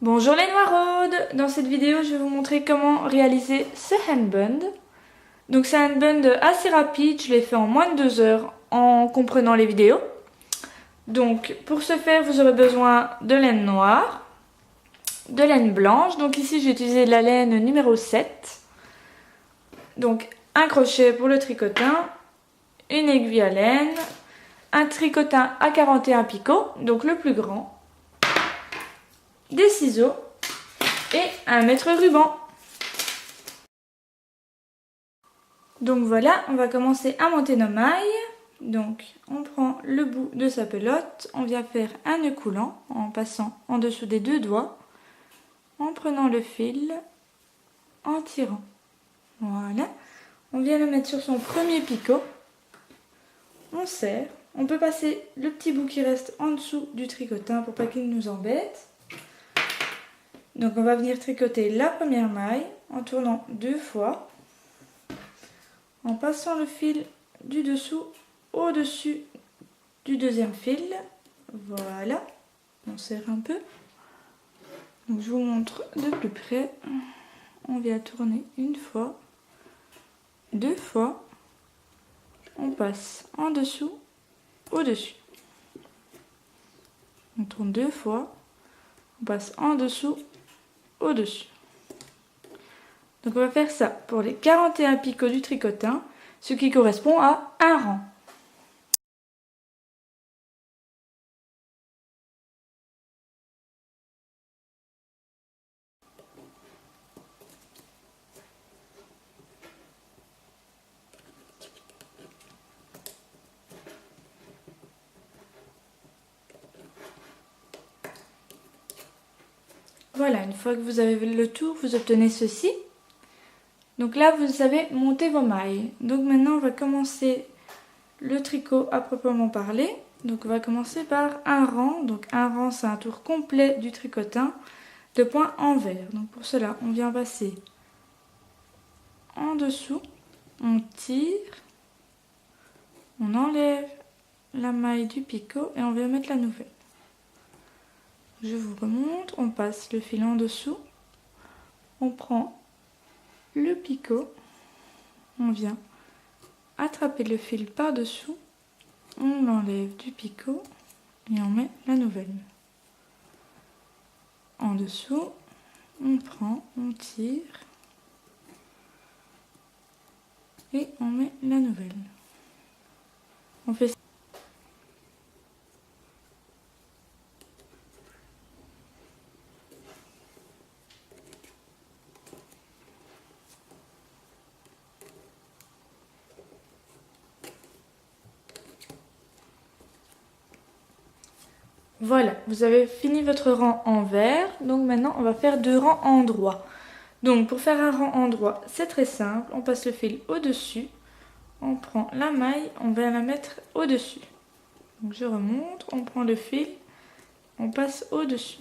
Bonjour les noiraudes! Dans cette vidéo, je vais vous montrer comment réaliser ce handband. Donc c'est un handband assez rapide, je l'ai fait en moins de 2 heures en comprenant les vidéos. Donc pour ce faire, vous aurez besoin de laine noire, de laine blanche. Donc ici, j'ai utilisé la laine numéro 7. Donc un crochet pour le tricotin, une aiguille à laine, un tricotin à 41 picots, donc le plus grand, des ciseaux et un mètre ruban. Donc voilà, on va commencer à monter nos mailles. Donc on prend le bout de sa pelote, on vient faire un nœud coulant en passant en dessous des 2 doigts, en prenant le fil, en tirant. Voilà, on vient le mettre sur son premier picot, on serre. On peut passer le petit bout qui reste en dessous du tricotin pour pas qu'il nous embête. Donc on va venir tricoter la première maille en tournant 2 fois, en passant le fil du dessous au-dessus du deuxième fil. Voilà, on serre un peu. Donc je vous montre de plus près. On vient tourner une fois, 2 fois, on passe en dessous, au-dessus. On tourne 2 fois, on passe en dessous, au-dessus. Donc on va faire ça pour les 41 picots du tricotin, ce qui correspond à un rang. Voilà, une fois que vous avez le tour, vous obtenez ceci. Donc là, vous avez monté vos mailles. Donc maintenant, on va commencer le tricot à proprement parler. Donc on va commencer par un rang. Donc un rang, c'est un tour complet du tricotin de point envers. Donc pour cela, on vient passer en dessous, on tire, on enlève la maille du picot et on vient mettre la nouvelle. Je vous remontre, on passe le fil en dessous, on prend le picot, on vient attraper le fil par-dessous, on l'enlève du picot et on met la nouvelle. En dessous, on prend, on tire et on met la nouvelle. On fait ça. Voilà, vous avez fini votre rang en vert, donc maintenant on va faire 2 rangs en droit. Donc pour faire un rang en droit, c'est très simple, on passe le fil au-dessus, on prend la maille, on va la mettre au-dessus. Donc je remonte, on prend le fil, on passe au-dessus.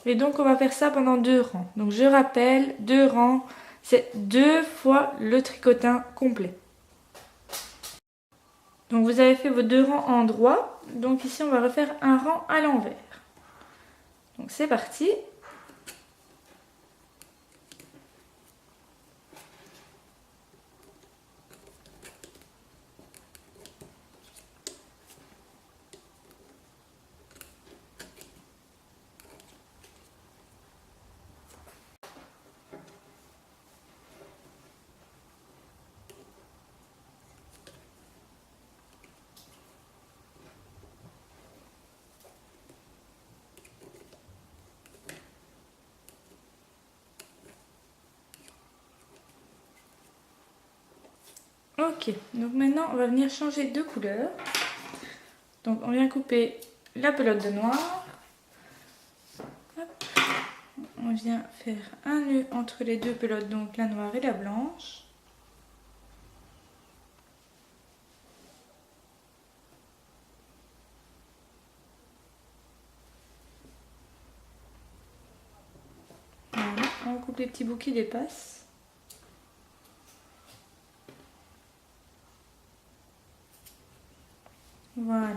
Et donc on va faire ça pendant 2 rangs. Donc je rappelle, 2 rangs, c'est 2 fois le tricotin complet. Donc vous avez fait vos 2 rangs en droit. Donc ici on va refaire un rang à l'envers. Donc c'est parti. Ok, donc maintenant on va venir changer de couleur. Donc on vient couper la pelote de noir. Hop. On vient faire un nœud entre les 2 pelotes, donc la noire et la blanche. Voilà, on coupe les petits bouts qui dépassent. Voilà.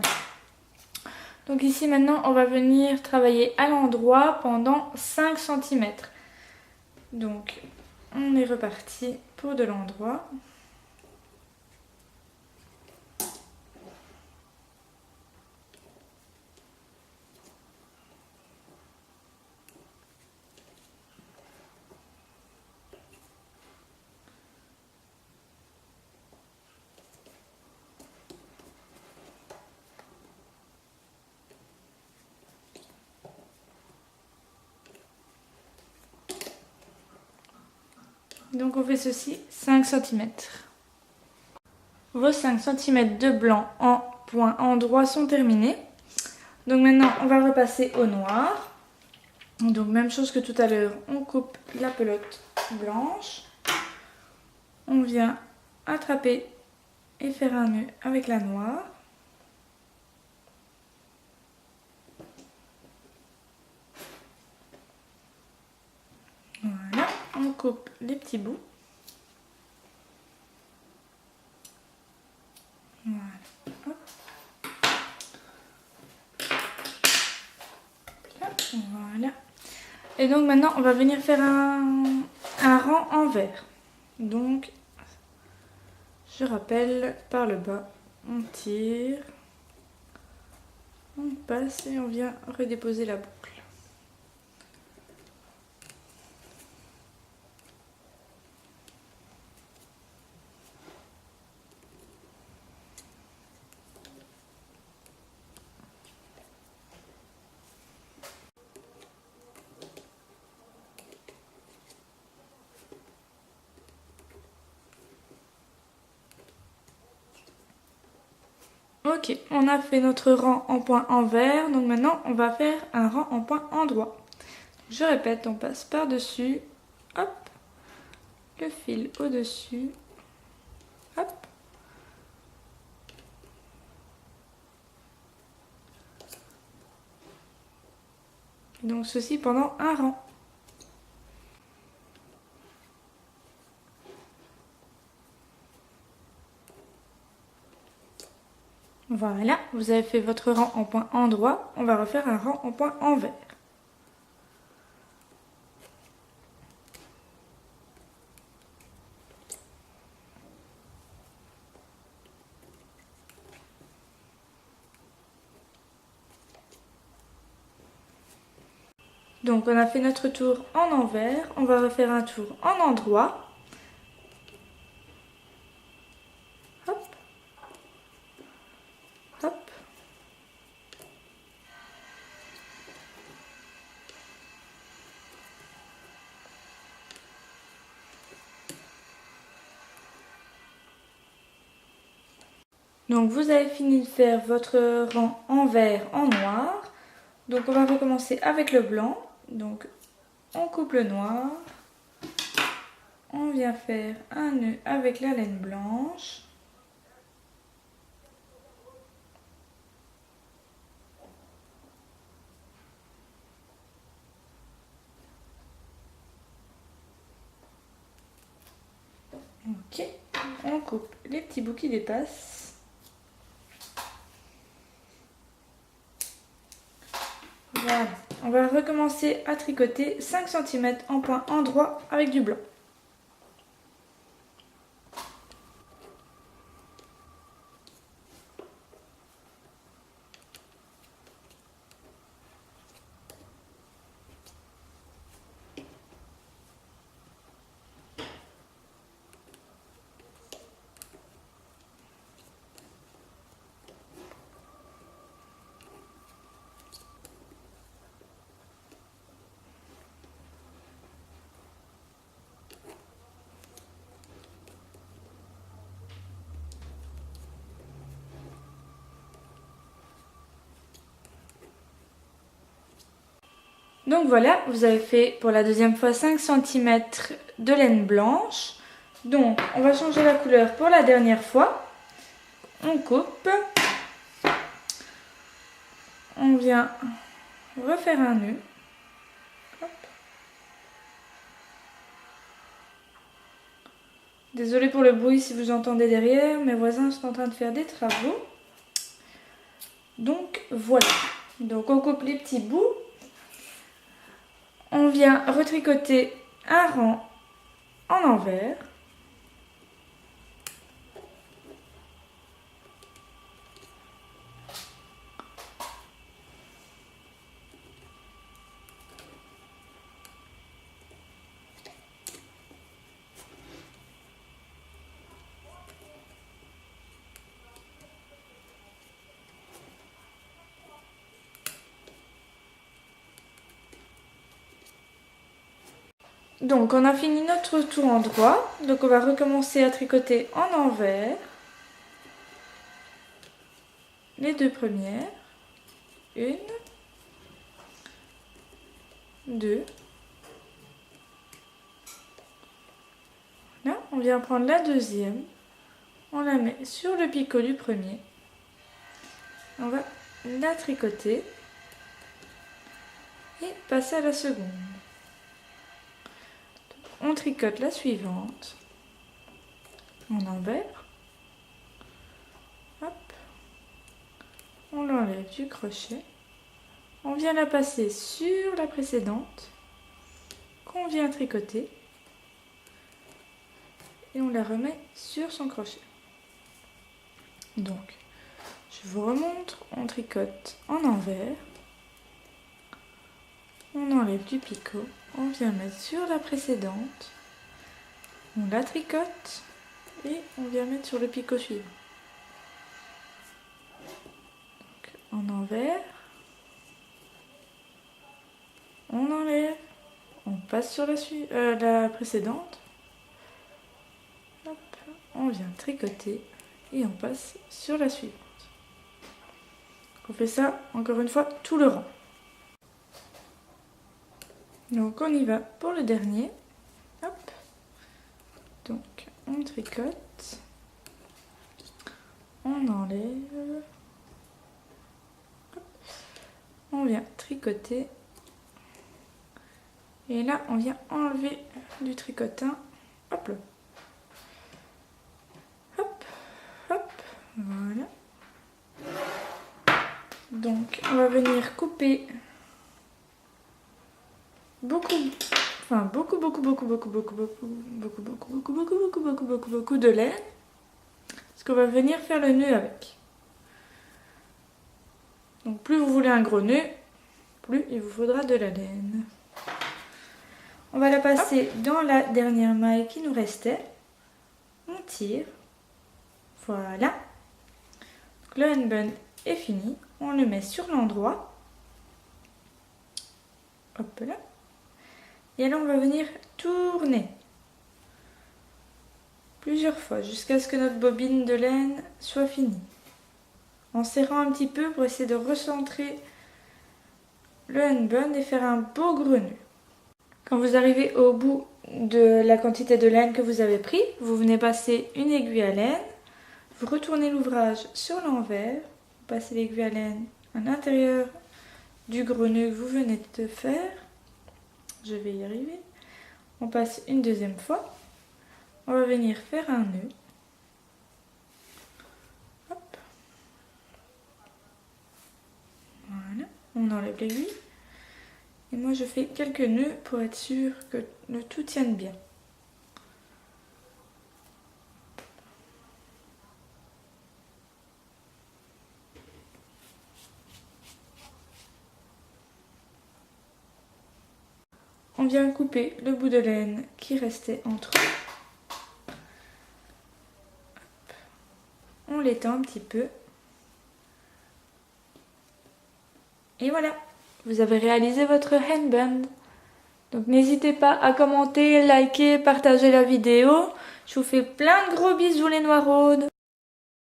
Donc ici maintenant on va venir travailler à l'endroit pendant 5 cm. Donc on est reparti pour de l'endroit. Donc on fait ceci 5 cm. Vos 5 cm de blanc en point endroit sont terminés. Donc maintenant on va repasser au noir. Donc même chose que tout à l'heure, on coupe la pelote blanche. On vient attraper et faire un nœud avec la noire. Voilà, on coupe les petits bouts. Voilà. Hop. Voilà. Et donc maintenant on va venir faire un rang en vert. Donc je rappelle par le bas, on tire, on passe et on vient redéposer la boucle. Ok, on a fait notre rang en point envers, donc maintenant on va faire un rang en point endroit. Je répète, on passe par-dessus, hop, le fil au-dessus, hop. Donc ceci pendant un rang. Voilà, vous avez fait votre rang en point endroit, on va refaire un rang en point envers. Donc on a fait notre tour en envers, on va refaire un tour en endroit. Hop, hop. Donc vous avez fini de faire votre rang en vert, en noir. Donc on va recommencer avec le blanc. Donc on coupe le noir. On vient faire un nœud avec la laine blanche. Ok, on coupe les petits bouts qui dépassent. Voilà, on va recommencer à tricoter 5 cm en point endroit avec du blanc. Donc voilà, vous avez fait pour la deuxième fois 5 cm de laine blanche. Donc on va changer la couleur pour la dernière fois. On coupe. On vient refaire un nœud. Hop. Désolée pour le bruit si vous entendez derrière, mes voisins sont en train de faire des travaux. Donc voilà. Donc on coupe les petits bouts. On vient retricoter un rang en envers. Donc on a fini notre tour en droit, donc on va recommencer à tricoter en envers les deux premières, une, deux, là on vient prendre la deuxième, on la met sur le picot du premier, on va la tricoter et passer à la seconde. On tricote la suivante en envers, hop, on l'enlève du crochet, on vient la passer sur la précédente qu'on vient tricoter et on la remet sur son crochet. Donc je vous remontre, on tricote en envers, on enlève du picot, on vient mettre sur la précédente, on la tricote et on vient mettre sur le picot suivant. Donc, en envers, on enlève, on passe sur la précédente, hop, on vient tricoter et on passe sur la suivante. On fait ça encore une fois tout le rang. Donc on y va pour le dernier. Hop. Donc on tricote, on enlève, hop. On vient tricoter et là on vient enlever du tricotin. Hop là. Hop, hop, voilà. Donc on va venir couper beaucoup de laine, parce qu'on va venir faire le nœud avec. Donc plus vous voulez un gros nœud, plus il vous faudra de la laine. On va la passer dans la dernière maille qui nous restait. On tire, voilà. Donc le handband est fini, on le met sur l'endroit. Hop là. Et là on va venir tourner plusieurs fois jusqu'à ce que notre bobine de laine soit finie. En serrant un petit peu pour essayer de recentrer le handband et faire un beau gros nœud. Quand vous arrivez au bout de la quantité de laine que vous avez pris, vous venez passer une aiguille à laine, vous retournez l'ouvrage sur l'envers, vous passez l'aiguille à laine à l'intérieur du gros nœud que vous venez de faire. Je vais y arriver. On passe une deuxième fois. On va venir faire un nœud. Hop. Voilà. On enlève l'aiguille. Et moi je fais quelques nœuds pour être sûr que le tout tienne bien. On vient couper le bout de laine qui restait entre eux. On l'étend un petit peu. Et voilà, vous avez réalisé votre handband. Donc n'hésitez pas à commenter, liker, partager la vidéo. Je vous fais plein de gros bisous les noiraudes.